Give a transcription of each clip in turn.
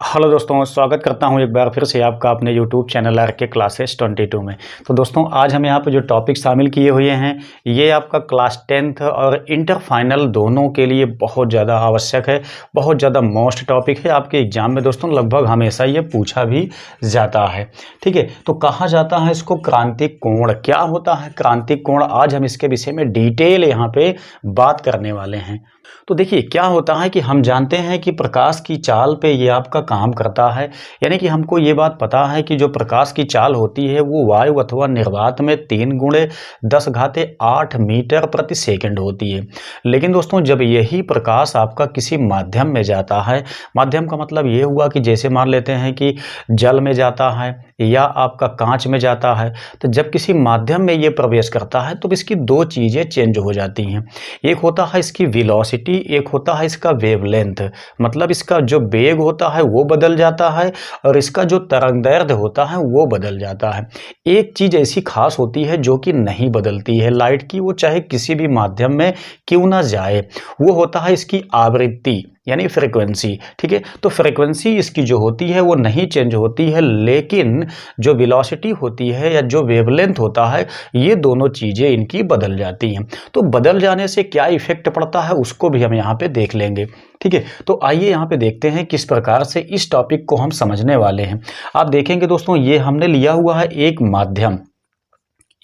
Hello दोस्तों, स्वागत करता हूं एक बार फिर से आपका अपने यूट्यूब चैनल RK क्लासेस 22 में। तो दोस्तों, आज हम यहां पे जो टॉपिक शामिल किए हुए हैं ये आपका क्लास 10th और इंटर फाइनल दोनों के लिए बहुत ज़्यादा आवश्यक है, बहुत ज़्यादा मोस्ट टॉपिक है। आपके एग्जाम में दोस्तों लगभग हमेशा ये पूछा भी जाता है। ठीक है, तो कहा जाता है इसको क्रांतिक कोण। क्या होता है क्रांतिक कोण? आज हम इसके विषय में डिटेल यहाँ पे बात करने वाले हैं। तो देखिए क्या होता है कि हम जानते हैं कि प्रकाश की चाल पे ये आपका काम करता है, यानी कि हमको ये बात पता है कि जो प्रकाश की चाल होती है वो वायु अथवा निर्वात में 3 × 10⁸ मीटर प्रति सेकंड होती है। लेकिन दोस्तों जब यही प्रकाश आपका किसी माध्यम में जाता है, माध्यम का मतलब ये हुआ कि जैसे मान लेते हैं कि जल में जाता है या आपका कांच में जाता है, तो जब किसी माध्यम में ये प्रवेश करता है तो इसकी दो चीज़ें चेंज हो जाती हैं। एक होता है इसकी वेलोसिटी, एक होता है इसका वेवलेंथ। मतलब इसका जो वेग होता है वो बदल जाता है और इसका जो तरंगदैर्ध्य होता है वो बदल जाता है। एक चीज़ ऐसी खास होती है जो कि नहीं बदलती है लाइट की, वो चाहे किसी भी माध्यम में क्यों ना जाए, वो होता है इसकी आवृत्ति यानी फ्रीक्वेंसी। ठीक है, तो फ्रीक्वेंसी इसकी जो होती है वो नहीं चेंज होती है, लेकिन जो वेलोसिटी होती है या जो वेवलेंथ होता है ये दोनों चीज़ें इनकी बदल जाती हैं। तो बदल जाने से क्या इफेक्ट पड़ता है उसको भी हम यहाँ पे देख लेंगे। ठीक है, तो आइए यहाँ पे देखते हैं किस प्रकार से इस टॉपिक को हम समझने वाले हैं। आप देखेंगे दोस्तों, ये हमने लिया हुआ है एक माध्यम,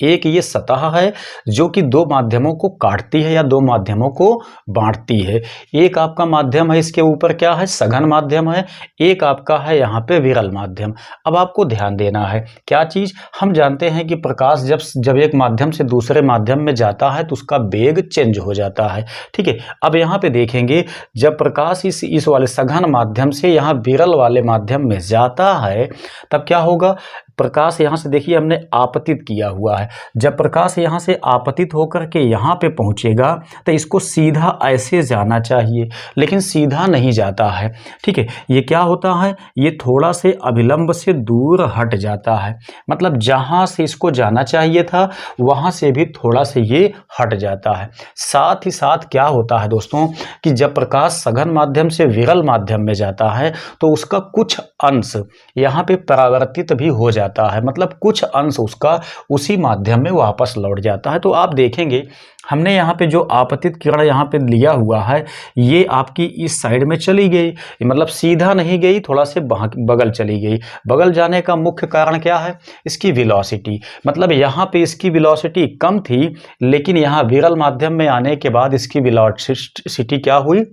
एक ये सतह है जो कि दो माध्यमों को काटती है या दो माध्यमों को बांटती है। एक आपका माध्यम है, इसके ऊपर क्या है, सघन माध्यम है। एक आपका है यहाँ पे विरल माध्यम। अब आपको ध्यान देना है क्या चीज़, हम जानते हैं कि प्रकाश जब एक माध्यम से दूसरे माध्यम में जाता है तो उसका वेग चेंज हो जाता है। ठीक है, अब यहाँ पे देखेंगे जब प्रकाश इस वाले सघन माध्यम से यहाँ विरल वाले माध्यम में जाता है तब क्या होगा, प्रकाश यहाँ से देखिए हमने आपतित किया हुआ है। जब प्रकाश यहाँ से आपतित होकर के यहाँ पे पहुँचेगा तो इसको सीधा ऐसे जाना चाहिए, लेकिन सीधा नहीं जाता है। ठीक है, ये क्या होता है, ये थोड़ा से अभिलंब से दूर हट जाता है। मतलब जहाँ से इसको जाना चाहिए था वहाँ से भी थोड़ा से ये हट जाता है। साथ ही साथ क्या होता है दोस्तों कि जब प्रकाश सघन माध्यम से विरल माध्यम में जाता है तो उसका कुछ अंश यहाँ पे परावर्तित भी हो जाता है। मतलब कुछ अंश उसका उसी माध्यम में वापस लौट जाता है। तो आप देखेंगे हमने यहाँ पे जो आपतित किरण यहाँ पे लिया हुआ है ये आपकी इस साइड में चली गई, मतलब सीधा नहीं गई, थोड़ा से बगल चली गई। बगल जाने का मुख्य कारण क्या है, इसकी वेलोसिटी। मतलब यहाँ पे इसकी वेलोसिटी कम थी, लेकिन यहाँ विरल माध्यम में आने के बाद इसकी वेलोसिटी क्या हुई,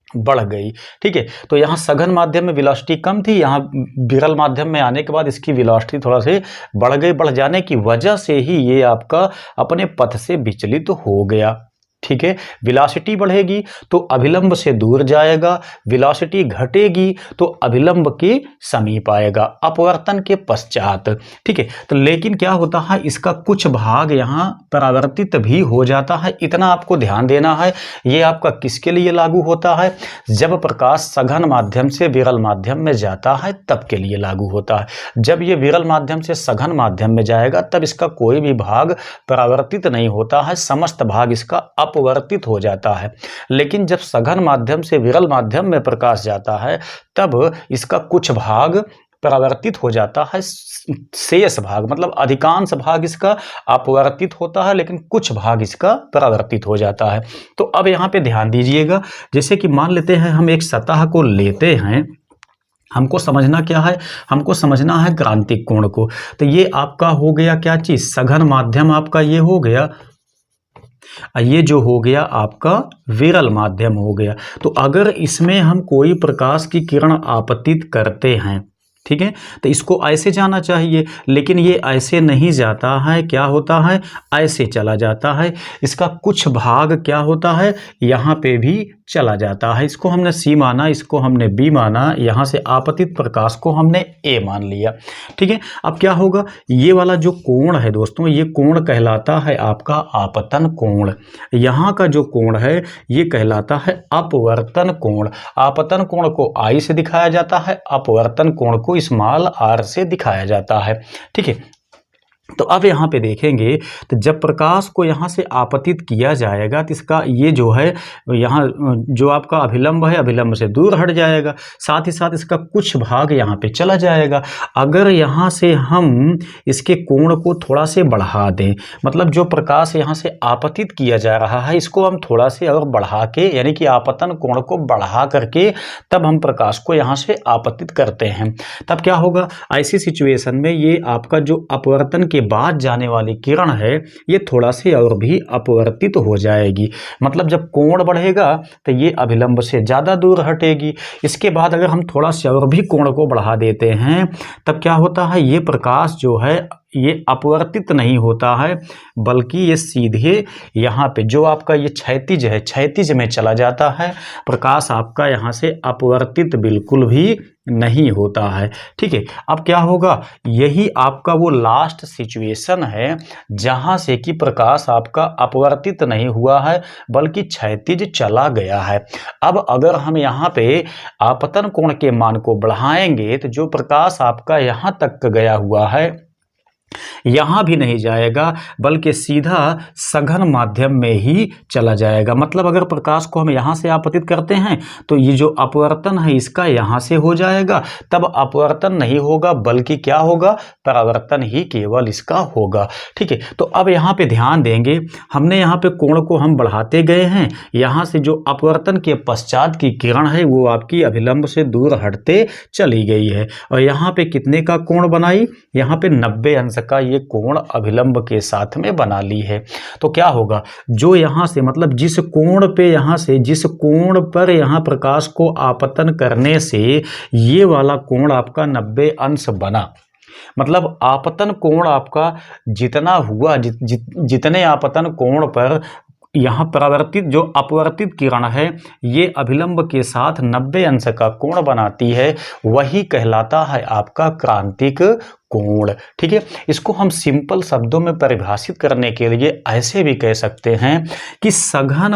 बढ़ गई। ठीक है, तो यहाँ सघन माध्यम में वेलोसिटी कम थी, यहाँ विरल माध्यम में आने के बाद इसकी वेलोसिटी थोड़ा से बढ़ गई। बढ़ जाने की वजह से ही ये आपका अपने पथ से विचलित हो गया। ठीक है, वेलोसिटी बढ़ेगी तो अभिलंब से दूर जाएगा, वेलोसिटी घटेगी तो अभिलंब के समीप आएगा अपवर्तन के पश्चात। ठीक है, तो लेकिन क्या होता है, इसका कुछ भाग यहाँ परावर्तित भी हो जाता है। इतना आपको ध्यान देना है। ये आपका किसके लिए लागू होता है, जब प्रकाश सघन माध्यम से विरल माध्यम में जाता है तब के लिए लागू होता है। जब ये विरल माध्यम से सघन माध्यम में जाएगा तब इसका कोई भी भाग परावर्तित नहीं होता है, समस्त भाग इसका अपवर्तित हो जाता है। लेकिन जब सघन माध्यम से विरल माध्यम में प्रकाश जाता है तब इसका कुछ भाग परावर्तित हो जाता है, शेष भाग मतलब अधिकांश भाग इसका अपवर्तित होता है, लेकिन कुछ भाग इसका परावर्तित हो जाता है। तो अब यहाँ पे ध्यान दीजिएगा, जैसे कि मान लेते हैं हम एक सतह को लेते हैं, हमको समझना क्या है, हमको समझना है क्रांतिक कोण को। तो ये आपका हो गया क्या चीज़, सघन माध्यम आपका ये हो गया, ये जो हो गया आपका विरल माध्यम हो गया। तो अगर इसमें हम कोई प्रकाश की किरण आपतित करते हैं, ठीक है, तो इसको ऐसे जाना चाहिए, लेकिन ये ऐसे नहीं जाता है। क्या होता है, ऐसे चला जाता है। इसका कुछ भाग क्या होता है, यहाँ पे भी चला जाता है। इसको हमने C माना, इसको हमने B माना, यहाँ से आपतित प्रकाश को हमने A मान लिया। ठीक है, अब क्या होगा, ये वाला जो कोण है दोस्तों, ये कोण कहलाता है आपका आपतन कोण। यहाँ का जो कोण है ये कहलाता है अपवर्तन कोण। आपतन कोण को I से दिखाया जाता है, अपवर्तन कोण को स्मॉल r से दिखाया जाता है। ठीक है, तो अब यहाँ पे देखेंगे तो जब प्रकाश को यहाँ से आपतित किया जाएगा तो इसका ये जो है यहाँ जो आपका अभिलंब है अभिलंब से दूर हट जाएगा, साथ ही साथ इसका कुछ भाग यहाँ पे चला जाएगा। अगर यहाँ से हम इसके कोण को थोड़ा से बढ़ा दें, मतलब जो प्रकाश यहाँ से आपतित किया जा रहा है इसको हम थोड़ा से और बढ़ा के, यानी कि आपतन कोण को बढ़ा करके तब हम प्रकाश को यहाँ से आपतित करते हैं, तब क्या होगा, ऐसी सिचुएशन में ये आपका जो अपवर्तन के बाद जाने वाली किरण है ये थोड़ा से और भी अपवर्तित हो जाएगी। मतलब जब कोण बढ़ेगा तो ये अभिलंब से ज़्यादा दूर हटेगी। इसके बाद अगर हम थोड़ा से और भी कोण को बढ़ा देते हैं तब क्या होता है, ये प्रकाश जो है ये अपवर्तित नहीं होता है बल्कि ये सीधे यहाँ पे जो आपका ये क्षैतिज है, क्षैतिज में चला जाता है। प्रकाश आपका यहाँ से अपवर्तित बिल्कुल भी नहीं होता है। ठीक है, अब क्या होगा, यही आपका वो लास्ट सिचुएशन है जहाँ से कि प्रकाश आपका अपवर्तित नहीं हुआ है बल्कि क्षैतिज चला गया है। अब अगर हम यहाँ पे आपतन कोण के मान को बढ़ाएंगे तो जो प्रकाश आपका यहाँ तक गया हुआ है यहाँ भी नहीं जाएगा बल्कि सीधा सघन माध्यम में ही चला जाएगा। मतलब अगर प्रकाश को हम यहाँ से आपतित करते हैं तो ये जो अपवर्तन है इसका यहाँ से हो जाएगा, तब अपवर्तन नहीं होगा बल्कि क्या होगा, परावर्तन ही केवल इसका होगा। ठीक है, तो अब यहाँ पे ध्यान देंगे, हमने यहाँ पे कोण को हम बढ़ाते गए हैं, यहाँ से जो अपवर्तन के पश्चात की किरण है वो आपकी अभिलंब से दूर हटते चली गई है और यहाँ पे कितने का कोण बनाई, यहाँ पे 90 अंश का ये कोण अभिलंब के साथ में बना ली है। तो क्या होगा, जो यहाँ से मतलब जिस कोण पे यहाँ से जिस कोण पर यहाँ प्रकाश को आपतन करने से ये वाला कोण आपका 90 अंश बना, मतलब आपतन कोण आपका जितना हुआ जितने आपतन कोण पर यहाँ परावर्तित जो अपवर्तित किरण है ये अभिलंब के साथ 90 अंश का कोण बनाती है, वही कहलाता है आपका क्रांतिक कोण। ठीक है, इसको हम सिंपल शब्दों में परिभाषित करने के लिए ऐसे भी कह सकते हैं कि सघन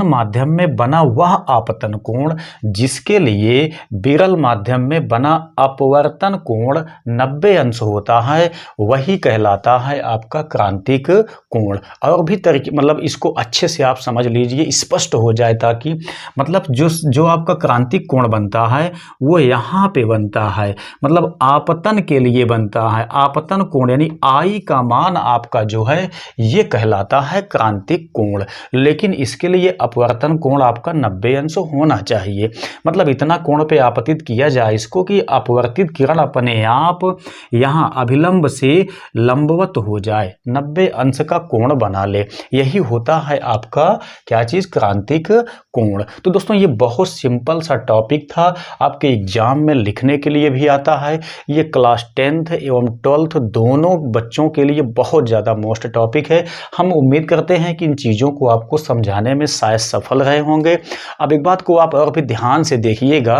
माध्यम में बना वह आपतन कोण जिसके लिए विरल माध्यम में बना अपवर्तन कोण 90 अंश होता है, वही कहलाता है आपका क्रांतिक कोण। और भी तरीके, मतलब इसको अच्छे से आप समझ लीजिए, स्पष्ट हो जाए, ताकि मतलब जो आपका क्रांतिक कोण बनता है वो यहाँ पे बनता है, मतलब आपतन के लिए बनता है। आपतन कोण यानी आई का मान आपका जो है ये कहलाता है क्रांतिक कोण, लेकिन इसके लिए अपवर्तन कोण आपका 90 अंश होना चाहिए। मतलब इतना कोण पे आपतित किया जाए इसको कि अपवर्तित किरण अपने आप यहाँ अभिलंब से लंबवत हो जाए, 90 अंश का कोण बना ले, यही होता है आपका क्या चीज, क्रांतिक कोण। तो दोस्तों ये बहुत सिंपल सा टॉपिक था, आपके एग्जाम में लिखने के लिए भी आता है। ये क्लास 10th एवं 12th दोनों बच्चों के लिए बहुत ज़्यादा मोस्ट टॉपिक है। हम उम्मीद करते हैं कि इन चीज़ों को आपको समझाने में शायद सफल रहे होंगे। अब एक बात को आप और भी ध्यान से देखिएगा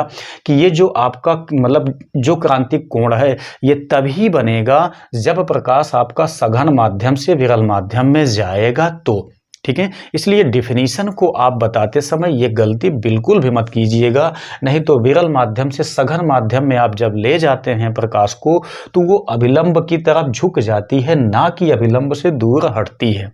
कि ये जो आपका मतलब जो क्रांतिक कोण है ये तभी बनेगा जब प्रकाश आपका सघन माध्यम से विरल माध्यम में जाएगा तो। ठीक है, इसलिए डिफिनीशन को आप बताते समय ये गलती बिल्कुल भी मत कीजिएगा, नहीं तो विरल माध्यम से सघन माध्यम में आप जब ले जाते हैं प्रकाश को तो वो अभिलंब की तरफ झुक जाती है, ना कि अभिलंब से दूर हटती है।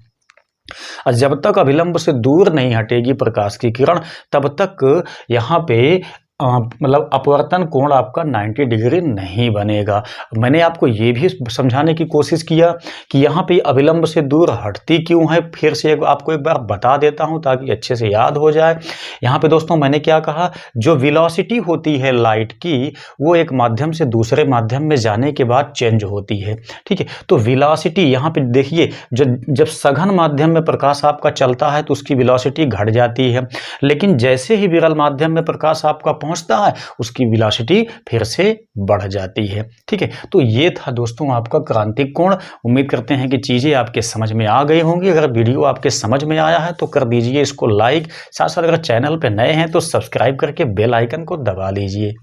और जब तक अभिलंब से दूर नहीं हटेगी प्रकाश की किरण तब तक यहाँ पे मतलब अपवर्तन कोण आपका 90 डिग्री नहीं बनेगा। मैंने आपको ये भी समझाने की कोशिश किया कि यहाँ पे अभिलंब से दूर हटती क्यों है, फिर से आपको एक बार बता देता हूँ ताकि अच्छे से याद हो जाए। यहाँ पे दोस्तों मैंने क्या कहा, जो वेलोसिटी होती है लाइट की वो एक माध्यम से दूसरे माध्यम में जाने के बाद चेंज होती है। ठीक है, तो वेलोसिटी यहाँ पे देखिए, जब सघन माध्यम में प्रकाश आपका चलता है तो उसकी वेलोसिटी घट जाती है, लेकिन जैसे ही विरल माध्यम में प्रकाश आपका पहुंचता है उसकी वेलोसिटी फिर से बढ़ जाती है। ठीक है, तो ये था दोस्तों आपका क्रांतिक कोण। उम्मीद करते हैं कि चीजें आपके समझ में आ गई होंगी। अगर वीडियो आपके समझ में आया है तो कर दीजिए इसको लाइक, साथ साथ अगर चैनल पे नए हैं तो सब्सक्राइब करके बेल आइकन को दबा लीजिए।